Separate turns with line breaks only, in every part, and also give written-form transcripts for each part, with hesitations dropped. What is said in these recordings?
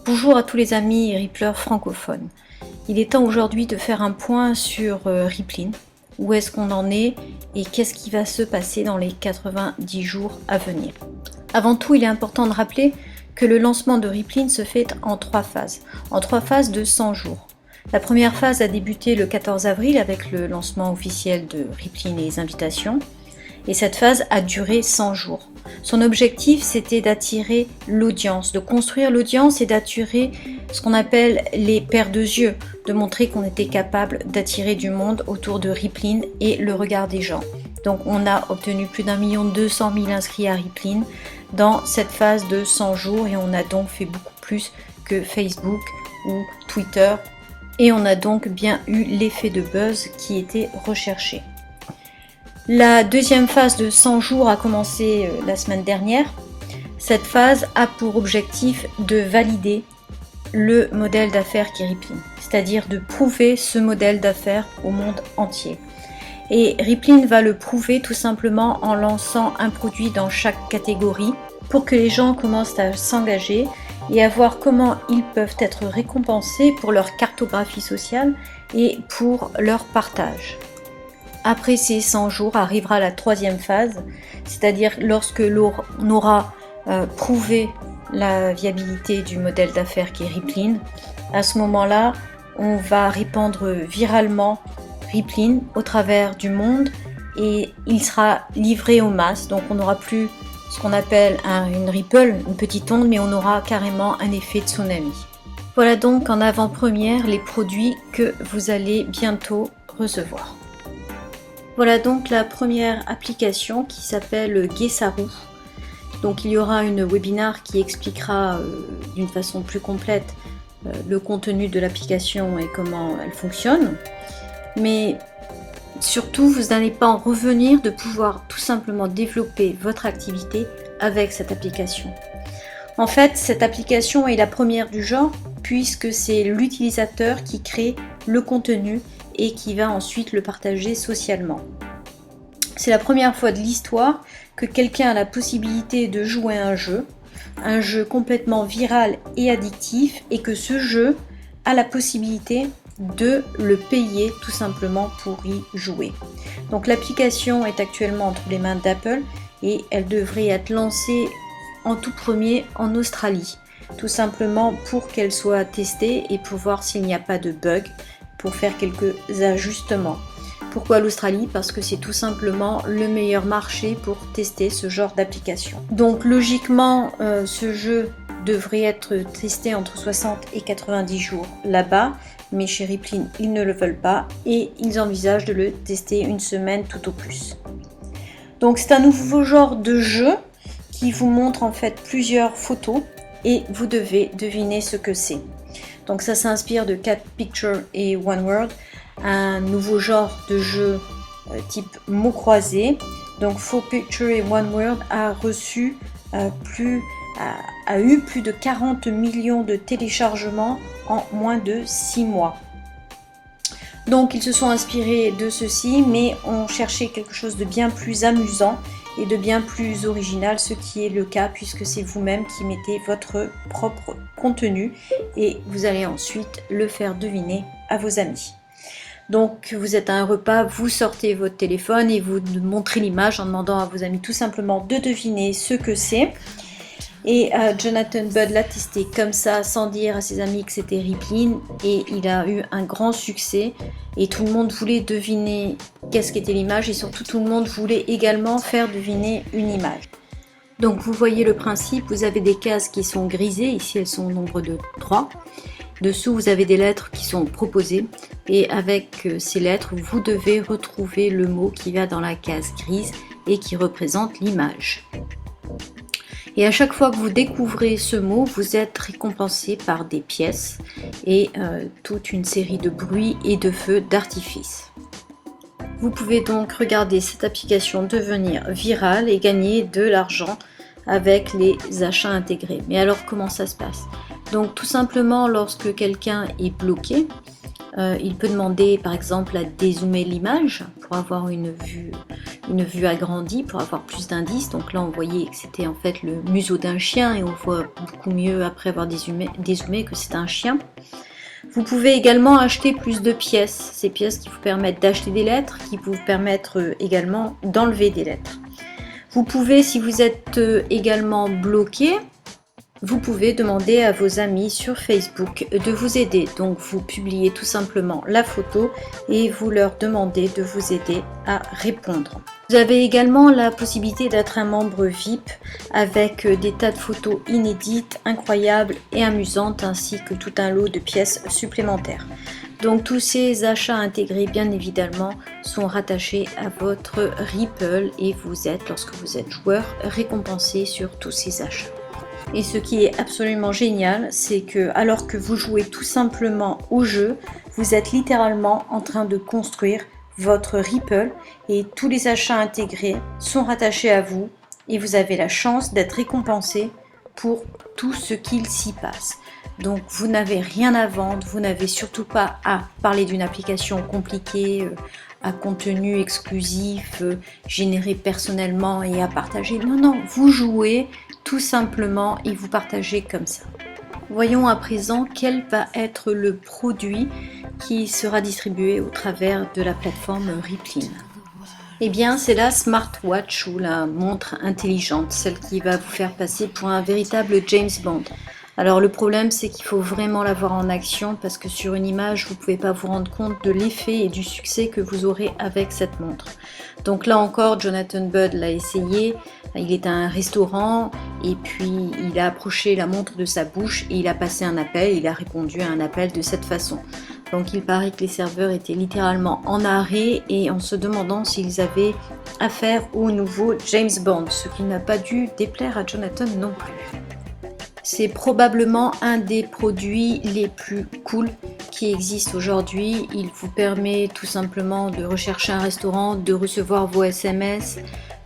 Bonjour à tous les amis Ripplers francophones. Il est temps aujourd'hui de faire un point sur Rippling. Où est-ce qu'on en est et qu'est-ce qui va se passer dans les 90 jours à venir. Avant tout, il est important de rappeler que le lancement de Rippling se fait en 3 phases. En 3 phases de 100 jours. La première phase a débuté le 14 avril avec le lancement officiel de Rippling et les invitations. Et cette phase a duré 100 jours. Son objectif, c'était d'attirer l'audience, de construire l'audience et d'attirer ce qu'on appelle les paires de yeux, de montrer qu'on était capable d'attirer du monde autour de Rippling et le regard des gens. Donc on a obtenu plus d'1 200 000 inscrits à Rippling dans cette phase de 100 jours et on a donc fait beaucoup plus que Facebook ou Twitter et on a donc bien eu l'effet de buzz qui était recherché. La deuxième phase de 100 jours a commencé la semaine dernière. Cette phase a pour objectif de valider le modèle d'affaires qui est Rippling, c'est-à-dire de prouver ce modèle d'affaires au monde entier. Et Rippling va le prouver tout simplement en lançant un produit dans chaque catégorie pour que les gens commencent à s'engager et à voir comment ils peuvent être récompensés pour leur cartographie sociale et pour leur partage. Après ces 100 jours arrivera la troisième phase, c'est-à-dire lorsque l'on aura prouvé la viabilité du modèle d'affaires qui est Rippling. À ce moment-là, on va répandre viralement Rippling au travers du monde et il sera livré aux masses. Donc on n'aura plus ce qu'on appelle une ripple, une petite onde, mais on aura carrément un effet tsunami. Voilà donc en avant-première les produits que vous allez bientôt recevoir. Voilà donc la première application qui s'appelle Gesaru. Donc il y aura une webinar qui expliquera d'une façon plus complète le contenu de l'application et comment elle fonctionne. Mais surtout, vous n'allez pas en revenir de pouvoir tout simplement développer votre activité avec cette application. En fait, cette application est la première du genre puisque c'est l'utilisateur qui crée le contenu et qui va ensuite le partager socialement. C'est la première fois de l'histoire que quelqu'un a la possibilité de jouer à un jeu complètement viral et addictif, et que ce jeu a la possibilité de le payer tout simplement pour y jouer. Donc l'application est actuellement entre les mains d'Apple et elle devrait être lancée en tout premier en Australie, tout simplement pour qu'elle soit testée et pour voir s'il n'y a pas de bug, pour faire quelques ajustements. Pourquoi l'Australie? Parce que c'est tout simplement le meilleur marché pour tester ce genre d'application. Donc logiquement, ce jeu devrait être testé entre 60 et 90 jours là-bas, mais chez Rippling, ils ne le veulent pas et ils envisagent de le tester une semaine tout au plus. Donc c'est un nouveau genre de jeu qui vous montre en fait plusieurs photos et vous devez deviner ce que c'est. Donc ça s'inspire de 4 Picture et One Word, un nouveau genre de jeu type mots croisés. Donc 4 Picture et One Word a eu plus de 40 millions de téléchargements en moins de 6 mois. Donc ils se sont inspirés de ceci, mais ont cherché quelque chose de bien plus amusant et de bien plus original, ce qui est le cas puisque c'est vous-même qui mettez votre propre contenu et vous allez ensuite le faire deviner à vos amis. Donc vous êtes à un repas, vous sortez votre téléphone et vous montrez l'image en demandant à vos amis tout simplement de deviner ce que c'est. Et Jonathan Budd l'a testé comme ça, sans dire à ses amis que c'était Rippling, et il a eu un grand succès et tout le monde voulait deviner qu'est-ce qu'était l'image et surtout tout le monde voulait également faire deviner une image. Donc vous voyez le principe, vous avez des cases qui sont grisées, ici elles sont au nombre de 3. Dessous vous avez des lettres qui sont proposées et avec ces lettres vous devez retrouver le mot qui va dans la case grise et qui représente l'image. Et à chaque fois que vous découvrez ce mot, vous êtes récompensé par des pièces et toute une série de bruits et de feux d'artifice. Vous pouvez donc regarder cette application devenir virale et gagner de l'argent avec les achats intégrés. Mais alors comment ça se passe? Donc tout simplement lorsque quelqu'un est bloqué, il peut demander par exemple à dézoomer l'image pour avoir une une vue agrandie pour avoir plus d'indices. Donc là on voyait que c'était en fait le museau d'un chien et on voit beaucoup mieux après avoir dézoomé que c'est un chien. Vous pouvez également acheter plus de pièces, ces pièces qui vous permettent d'acheter des lettres, qui vous permettent également d'enlever des lettres. Vous pouvez, si vous êtes également bloqué, vous pouvez demander à vos amis sur Facebook de vous aider. Donc vous publiez tout simplement la photo et vous leur demandez de vous aider à répondre. Vous avez également la possibilité d'être un membre VIP avec des tas de photos inédites, incroyables et amusantes ainsi que tout un lot de pièces supplémentaires. Donc tous ces achats intégrés bien évidemment sont rattachés à votre Ripple et vous êtes, lorsque vous êtes joueur, récompensé sur tous ces achats. Et ce qui est absolument génial, c'est que alors que vous jouez tout simplement au jeu, vous êtes littéralement en train de construire votre Ripple et tous les achats intégrés sont rattachés à vous et vous avez la chance d'être récompensé pour tout ce qu'il s'y passe. Donc vous n'avez rien à vendre, vous n'avez surtout pas à parler d'une application compliquée, à contenu exclusif, généré personnellement et à partager. Non, non, vous jouez tout simplement et vous partagez comme ça. Voyons à présent quel va être le produit qui sera distribué au travers de la plateforme Rippling. Eh bien, c'est la smartwatch ou la montre intelligente, celle qui va vous faire passer pour un véritable James Bond. Alors le problème, c'est qu'il faut vraiment la voir en action parce que sur une image, vous ne pouvez pas vous rendre compte de l'effet et du succès que vous aurez avec cette montre. Donc là encore, Jonathan Budd l'a essayé. Il est à un restaurant et puis il a approché la montre de sa bouche et il a passé un appel. Il a répondu à un appel de cette façon. Donc il paraît que les serveurs étaient littéralement en arrêt et en se demandant s'ils avaient affaire au nouveau James Bond, ce qui n'a pas dû déplaire à Jonathan non plus. C'est probablement un des produits les plus cool qui existent aujourd'hui. Il vous permet tout simplement de rechercher un restaurant, de recevoir vos SMS,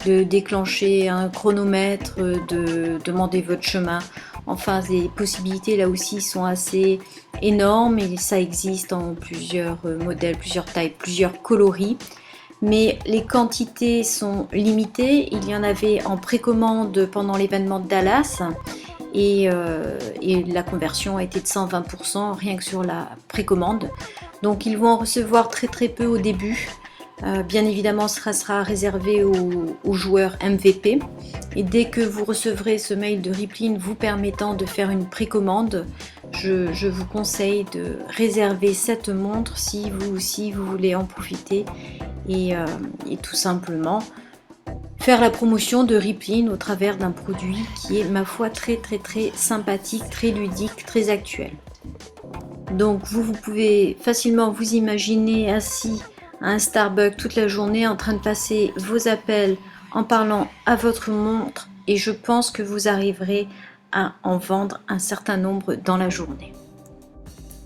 de déclencher un chronomètre, de demander votre chemin. Enfin, les possibilités là aussi sont assez énormes et ça existe en plusieurs modèles, plusieurs tailles, plusieurs coloris. Mais les quantités sont limitées. Il y en avait en précommande pendant l'événement de Dallas. Et la conversion a été de 120% rien que sur la précommande. Donc ils vont en recevoir très très peu au début. Bien évidemment, ce sera réservé aux joueurs MVP. Et dès que vous recevrez ce mail de Rippling vous permettant de faire une précommande, je vous conseille de réserver cette montre si vous aussi vous voulez en profiter et tout simplement faire la promotion de Rippling au travers d'un produit qui est, ma foi, très très très sympathique, très ludique, très actuel. Donc vous pouvez facilement vous imaginer assis à un Starbucks toute la journée en train de passer vos appels en parlant à votre montre et je pense que vous arriverez à en vendre un certain nombre dans la journée.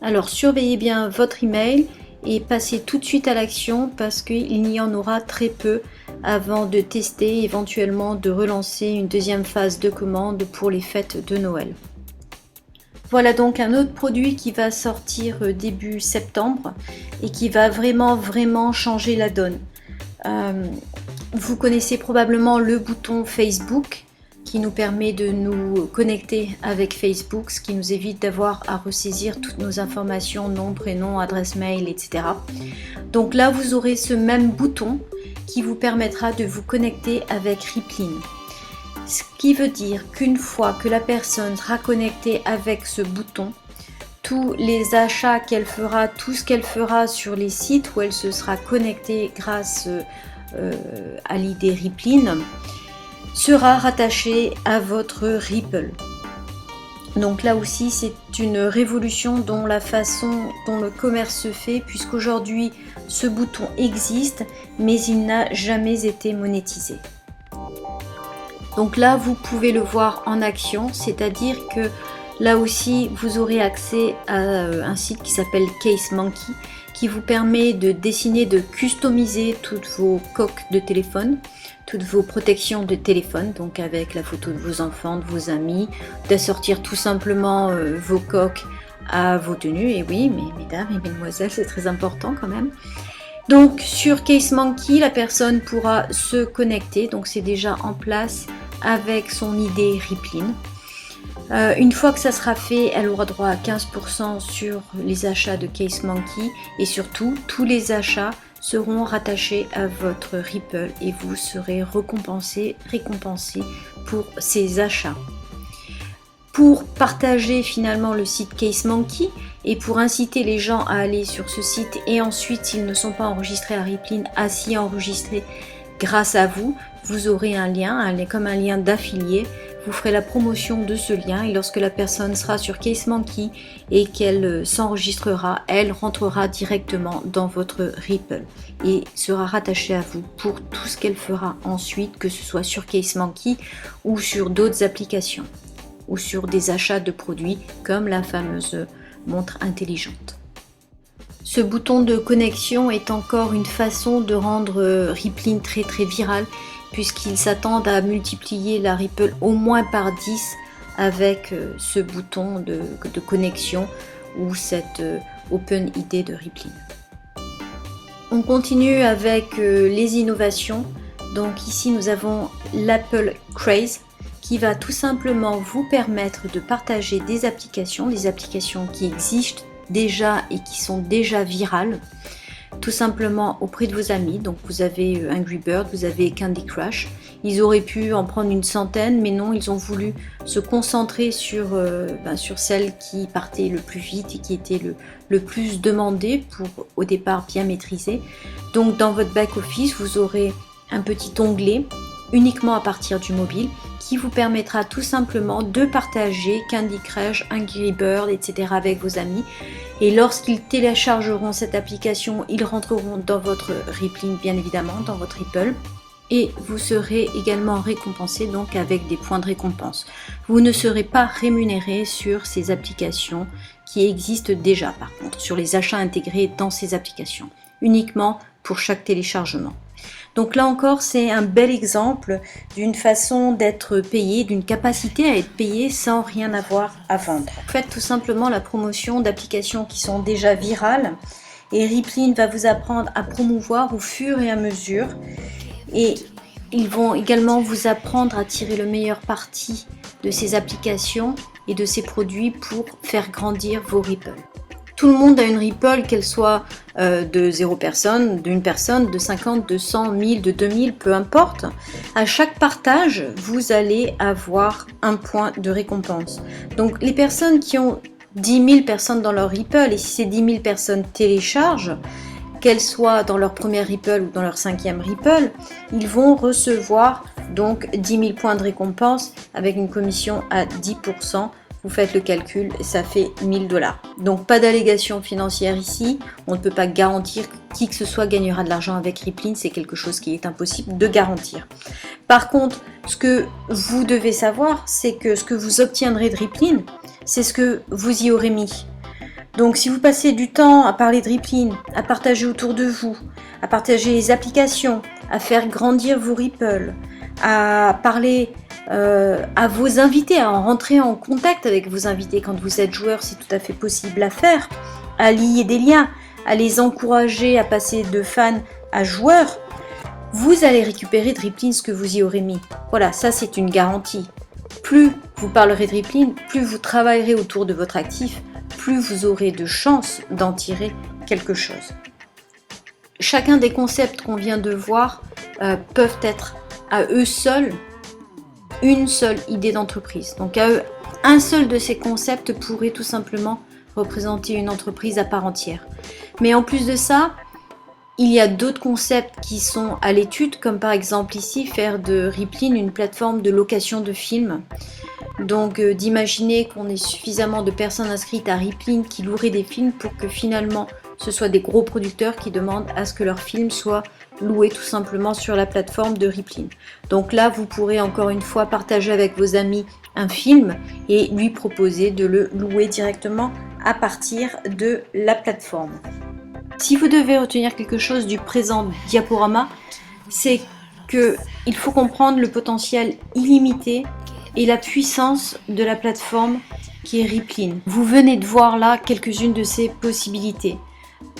Alors surveillez bien votre email et passez tout de suite à l'action parce qu'il n'y en aura très peu avant de tester, éventuellement de relancer une deuxième phase de commande pour les fêtes de Noël. Voilà donc un autre produit qui va sortir début septembre et qui va vraiment changer la donne. Vous connaissez probablement le bouton Facebook qui nous permet de nous connecter avec Facebook, ce qui nous évite d'avoir à ressaisir toutes nos informations, nom, prénom, adresse mail, etc. Donc là, vous aurez ce même bouton qui vous permettra de vous connecter avec Rippling. Ce qui veut dire qu'une fois que la personne sera connectée avec ce bouton, tous les achats qu'elle fera, tout ce qu'elle fera sur les sites où elle se sera connectée grâce à l'idée Rippling, sera rattaché à votre Ripple. Donc là aussi, c'est une révolution dans la façon dont le commerce se fait, puisqu'aujourd'hui, ce bouton existe, mais il n'a jamais été monétisé. Donc là, vous pouvez le voir en action, c'est-à-dire que là aussi, vous aurez accès à un site qui s'appelle Case Monkey, qui vous permet de dessiner, de customiser toutes vos coques de téléphone, toutes vos protections de téléphone, donc avec la photo de vos enfants, de vos amis, d'assortir tout simplement vos coques à vos tenues. Et oui, mais mesdames et mesdemoiselles, c'est très important quand même. Donc sur CaseMonkey, la personne pourra se connecter, donc c'est déjà en place avec son ID Rippling. Une fois que ça sera fait, elle aura droit à 15% sur les achats de CaseMonkey et surtout tous les achats seront rattachés à votre Ripple et vous serez récompensé pour ces achats. Pour partager finalement le site CaseMonkey et pour inciter les gens à aller sur ce site et ensuite s'ils ne sont pas enregistrés à Rippling, à s'y enregistrer grâce à vous, vous aurez un lien comme un lien d'affilié. Vous ferez la promotion de ce lien et lorsque la personne sera sur CaseMonkey et qu'elle s'enregistrera, elle rentrera directement dans votre Ripple et sera rattachée à vous pour tout ce qu'elle fera ensuite, que ce soit sur CaseMonkey ou sur d'autres applications ou sur des achats de produits comme la fameuse montre intelligente. Ce bouton de connexion est encore une façon de rendre Rippling très viral puisqu'ils s'attendent à multiplier la Ripple au moins par 10 avec ce bouton de connexion ou cette Open ID de Rippling. On continue avec les innovations. Donc ici nous avons l'Apple Craze qui va tout simplement vous permettre de partager des applications qui existent déjà et qui sont déjà virales, tout simplement auprès de vos amis. Donc vous avez Angry Bird, vous avez Candy Crush. Ils auraient pu en prendre une centaine, mais non, ils ont voulu se concentrer sur celle qui partait le plus vite et qui était le plus demandée pour au départ bien maîtriser. Donc dans votre back-office, vous aurez un petit onglet uniquement à partir du mobile qui vous permettra tout simplement de partager Candy Crush, Angry Bird, etc. avec vos amis. Et lorsqu'ils téléchargeront cette application, ils rentreront dans votre Rippling, bien évidemment, dans votre Ripple. Et vous serez également récompensé donc avec des points de récompense. Vous ne serez pas rémunéré sur ces applications qui existent déjà, par contre, sur les achats intégrés dans ces applications, uniquement pour chaque téléchargement. Donc là encore, c'est un bel exemple d'une façon d'être payé, d'une capacité à être payé sans rien avoir à vendre. Faites tout simplement la promotion d'applications qui sont déjà virales et Rippling va vous apprendre à promouvoir au fur et à mesure et ils vont également vous apprendre à tirer le meilleur parti de ces applications et de ces produits pour faire grandir vos Ripple. Tout le monde a une Ripple, qu'elle soit de 0 personne, d'une personne, de 50, de 100, 1000, de 2000, peu importe. À chaque partage, vous allez avoir un point de récompense. Donc les personnes qui ont 10 000 personnes dans leur Ripple, et si ces 10 000 personnes téléchargent, qu'elles soient dans leur première Ripple ou dans leur 5e Ripple, ils vont recevoir donc 10 000 points de récompense avec une commission à 10%. Vous faites le calcul, ça fait 1000 $. Donc pas d'allégation financière ici, on ne peut pas garantir qui que ce soit gagnera de l'argent avec Rippling, c'est quelque chose qui est impossible de garantir. Par contre, ce que vous devez savoir, c'est que ce que vous obtiendrez de Rippling, c'est ce que vous y aurez mis. Donc si vous passez du temps à parler de Rippling, à partager autour de vous, à partager les applications, à faire grandir vos Ripple, à parler à vos invités, à rentrer en contact avec vos invités quand vous êtes joueur, c'est tout à fait possible à faire, à lier des liens, à les encourager à passer de fans à joueurs, vous allez récupérer de Rippling ce que vous y aurez mis. Voilà, ça c'est une garantie. Plus vous parlerez de Rippling, plus vous travaillerez autour de votre actif, plus vous aurez de chances d'en tirer quelque chose. Chacun des concepts qu'on vient de voir peuvent être à eux seuls une seule idée d'entreprise. Donc à eux, un seul de ces concepts pourrait tout simplement représenter une entreprise à part entière. Mais en plus de ça, il y a d'autres concepts qui sont à l'étude, comme par exemple ici, faire de Rippling une plateforme de location de films. Donc d'imaginer qu'on ait suffisamment de personnes inscrites à Rippling qui loueraient des films pour que finalement ce soit des gros producteurs qui demandent à ce que leurs films soient loués tout simplement sur la plateforme de Rippling. Donc là, vous pourrez encore une fois partager avec vos amis un film et lui proposer de le louer directement à partir de la plateforme. Si vous devez retenir quelque chose du présent diaporama, c'est qu'il faut comprendre le potentiel illimité et la puissance de la plateforme qui est Rippling. Vous venez de voir là quelques-unes de ces possibilités.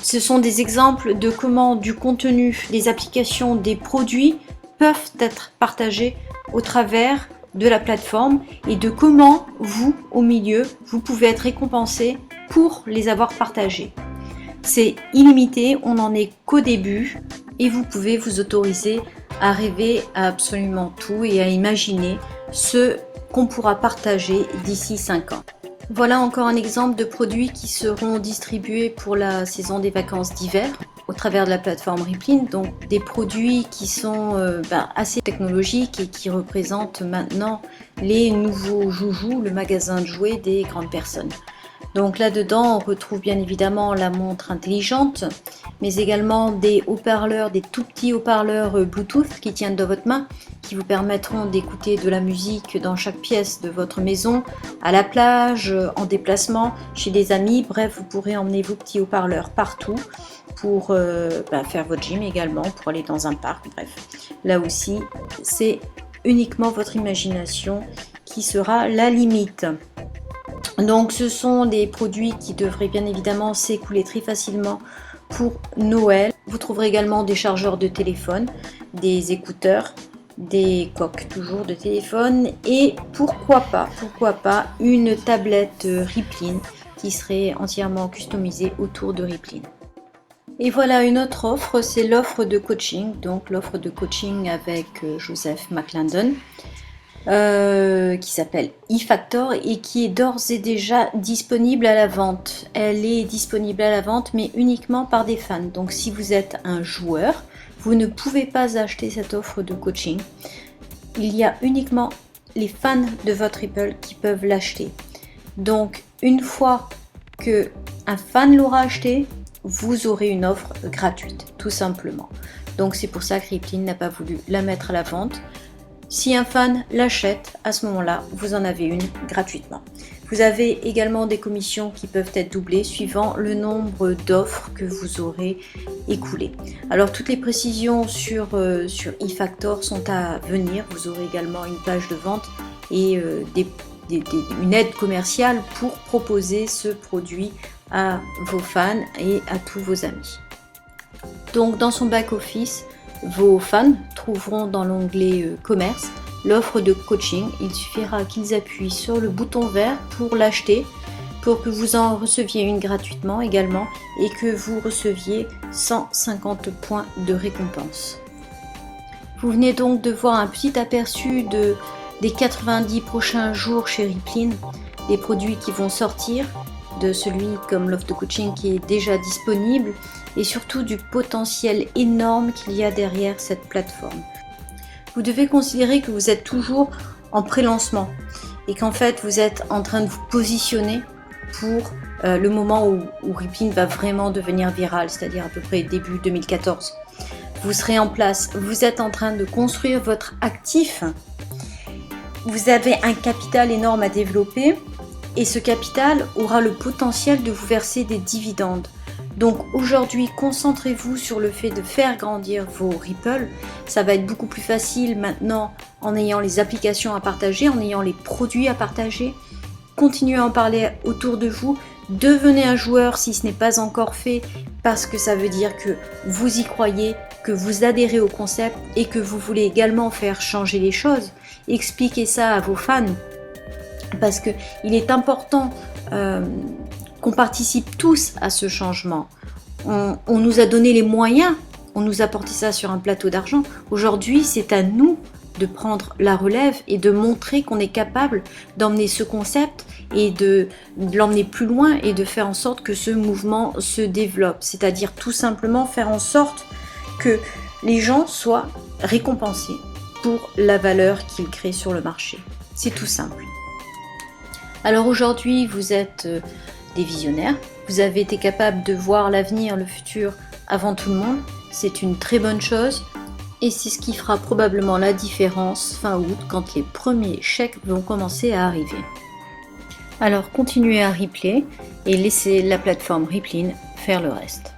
Ce sont des exemples de comment du contenu, des applications, des produits peuvent être partagés au travers de la plateforme et de comment vous, au milieu, vous pouvez être récompensé pour les avoir partagés. C'est illimité, on n'en est qu'au début et vous pouvez vous autoriser à rêver à absolument tout et à imaginer ce qu'on pourra partager d'ici 5 ans. Voilà encore un exemple de produits qui seront distribués pour la saison des vacances d'hiver au travers de la plateforme Rippling, donc des produits qui sont assez technologiques et qui représentent maintenant les nouveaux joujoux, le magasin de jouets des grandes personnes. Donc là-dedans, on retrouve bien évidemment la montre intelligente, mais également des haut-parleurs, des tout petits haut-parleurs Bluetooth qui tiennent dans votre main, qui vous permettront d'écouter de la musique dans chaque pièce de votre maison, à la plage, en déplacement, chez des amis. Bref, vous pourrez emmener vos petits haut-parleurs partout pour faire votre gym également, pour aller dans un parc. Bref, là aussi, c'est uniquement votre imagination qui sera la limite. Donc ce sont des produits qui devraient bien évidemment s'écouler très facilement pour Noël. Vous trouverez également des chargeurs de téléphone, des écouteurs, des coques toujours de téléphone et pourquoi pas une tablette Rippling qui serait entièrement customisée autour de Rippling. Et voilà une autre offre, c'est l'offre de coaching, donc l'offre de coaching avec Joseph McClendon. Qui s'appelle eFactor et qui est d'ores et déjà disponible à la vente. Elle est disponible à la vente mais uniquement par des fans. Donc si vous êtes un joueur, vous ne pouvez pas acheter cette offre de coaching. Il y a uniquement les fans de votre Ripple qui peuvent l'acheter. Donc une fois que un fan l'aura acheté, vous aurez une offre gratuite, tout simplement. Donc c'est pour ça que Rippling n'a pas voulu la mettre à la vente. Si un fan l'achète, à ce moment-là, vous en avez une gratuitement. Vous avez également des commissions qui peuvent être doublées suivant le nombre d'offres que vous aurez écoulées. Alors toutes les précisions sur eFactor sont à venir. Vous aurez également une page de vente et une aide commerciale pour proposer ce produit à vos fans et à tous vos amis. Donc dans son back-office, vos fans trouveront dans l'onglet commerce l'offre de coaching. Il suffira qu'ils appuient sur le bouton vert pour l'acheter, pour que vous en receviez une gratuitement également et que vous receviez 150 points de récompense. Vous venez donc de voir un petit aperçu des 90 prochains jours chez Rippling, des produits qui vont sortir, de celui comme l'offre de coaching qui est déjà disponible et surtout du potentiel énorme qu'il y a derrière cette plateforme. Vous devez considérer que vous êtes toujours en pré-lancement et qu'en fait vous êtes en train de vous positionner pour le moment où Rippling va vraiment devenir viral, c'est-à-dire à peu près début 2014. Vous serez en place, vous êtes en train de construire votre actif, vous avez un capital énorme à développer et ce capital aura le potentiel de vous verser des dividendes. Donc aujourd'hui, concentrez-vous sur le fait de faire grandir vos Ripple. Ça va être beaucoup plus facile maintenant en ayant les applications à partager, en ayant les produits à partager. Continuez à en parler autour de vous. Devenez un joueur si ce n'est pas encore fait parce que ça veut dire que vous y croyez, que vous adhérez au concept et que vous voulez également faire changer les choses. Expliquez ça à vos fans parce qu'il est important qu'on participe tous à ce changement. On nous a donné les moyens, on nous a porté ça sur un plateau d'argent. Aujourd'hui, c'est à nous de prendre la relève et de montrer qu'on est capable d'emmener ce concept et de l'emmener plus loin et de faire en sorte que ce mouvement se développe. C'est-à-dire tout simplement faire en sorte que les gens soient récompensés pour la valeur qu'ils créent sur le marché. C'est tout simple. Alors aujourd'hui, vous êtes des visionnaires, vous avez été capable de voir l'avenir, le futur avant tout le monde, c'est une très bonne chose et c'est ce qui fera probablement la différence fin août quand les premiers chèques vont commencer à arriver. Alors continuez à Rippler et laissez la plateforme Rippling faire le reste.